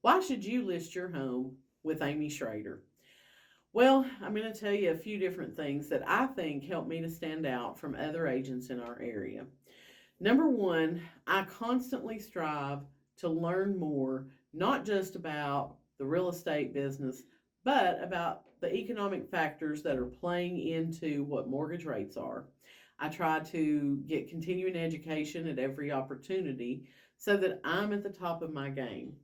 Why should you list your home with Amy Shrader? Well, I'm going to tell you a few different things that I think help me to stand out from other agents in our area. Number one, I constantly strive to learn more, not just about the real estate business, but about the economic factors that are playing into what mortgage rates are. I try to get continuing education at every opportunity so that I'm at the top of my game.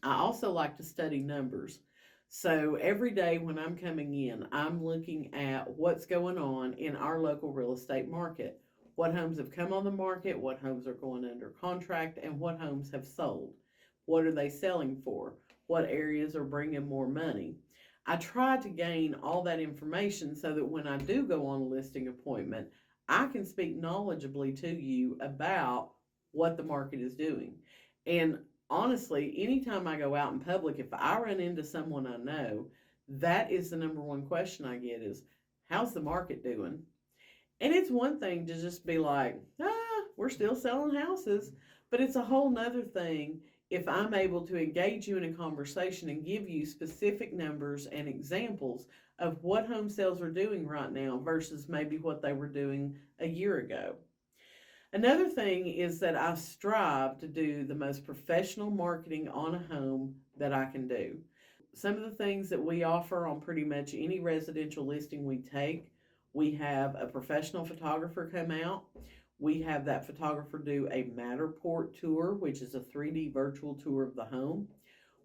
I also like to study numbers. So every day when I'm coming in, I'm looking at what's going on in our local real estate market. What homes have come on the market, what homes are going under contract, and what homes have sold. What are they selling for? What areas are bringing more money? I try to gain all that information so that when I do go on a listing appointment, I can speak knowledgeably to you about what the market is doing. And honestly, anytime I go out in public, if I run into someone I know, that is the number one question I get is, how's the market doing? And it's one thing to just be like, we're still selling houses. But it's a whole nother thing if I'm able to engage you in a conversation and give you specific numbers and examples of what home sales are doing right now versus maybe what they were doing a year ago. Another thing is that I strive to do the most professional marketing on a home that I can do. Some of the things that we offer on pretty much any residential listing we take, we have a professional photographer come out. We have that photographer do a Matterport tour, which is a 3D virtual tour of the home.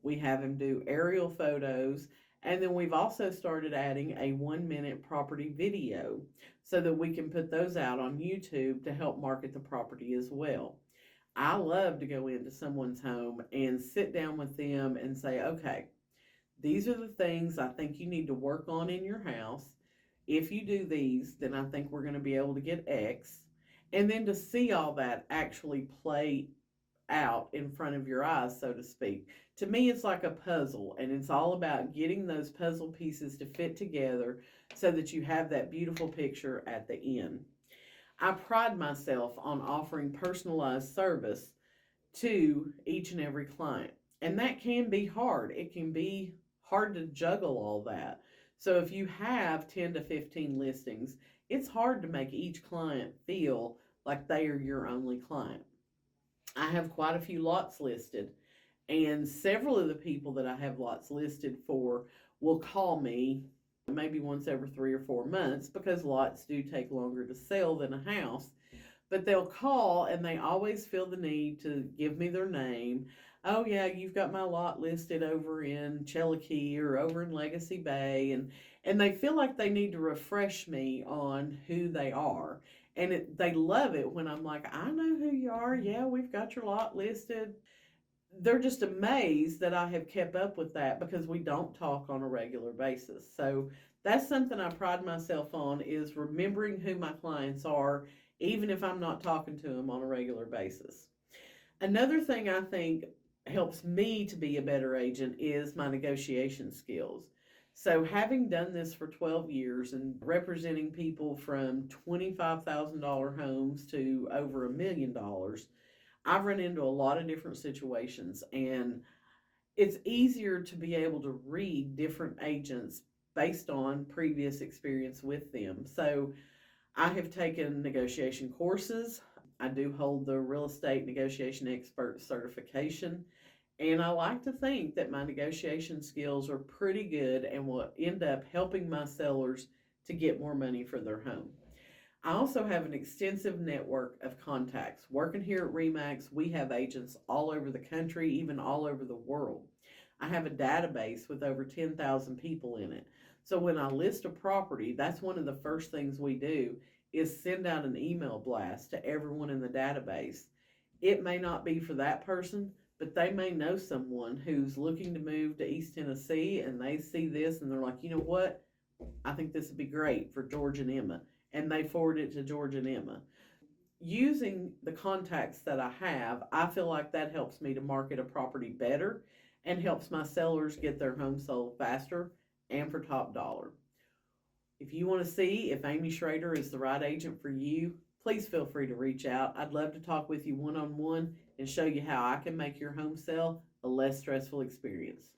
We have him do aerial photos. And then we've also started adding a 1 minute property video so that we can put those out on YouTube to help market the property as well. I love to go into someone's home and sit down with them and say, okay, these are the things I think you need to work on in your house. If you do these, then I think we're going to be able to get X. And then to see all that actually play out in front of your eyes, so to speak. To me, it's like a puzzle, and it's all about getting those puzzle pieces to fit together so that you have that beautiful picture at the end. I pride myself on offering personalized service to each and every client, and that can be hard. It can be hard to juggle all that. So if you have 10 to 15 listings, it's hard to make each client feel like they are your only client. I have quite a few lots listed, and several of the people that I have lots listed for will call me maybe once every 3 or 4 months because lots do take longer to sell than a house. But they'll call and they always feel the need to give me their name. Oh, yeah, you've got my lot listed over in Cherokee or over in Legacy Bay. And they feel like they need to refresh me on who they are. And they love it when I'm like, I know who you are. Yeah, we've got your lot listed. They're just amazed that I have kept up with that because we don't talk on a regular basis. So that's something I pride myself on is remembering who my clients are, even if I'm not talking to them on a regular basis. Another thing I think helps me to be a better agent is my negotiation skills. So, having done this for 12 years and representing people from $25,000 homes to over $1 million, I've run into a lot of different situations, and it's easier to be able to read different agents based on previous experience with them. So, I have taken negotiation courses. I do hold the real estate negotiation expert certification. And I like to think that my negotiation skills are pretty good and will end up helping my sellers to get more money for their home. I also have an extensive network of contacts. Working here at REMAX, we have agents all over the country, even all over the world. I have a database with over 10,000 people in it. So when I list a property, that's one of the first things we do is send out an email blast to everyone in the database. It may not be for that person, but they may know someone who's looking to move to East Tennessee and they see this and they're like, you know what? I think this would be great for George and Emma. And they forward it to George and Emma. Using the contacts that I have, I feel like that helps me to market a property better and helps my sellers get their home sold faster and for top dollar. If you want to see if Amy Shrader is the right agent for you, please feel free to reach out. I'd love to talk with you one on one and show you how I can make your home sale a less stressful experience.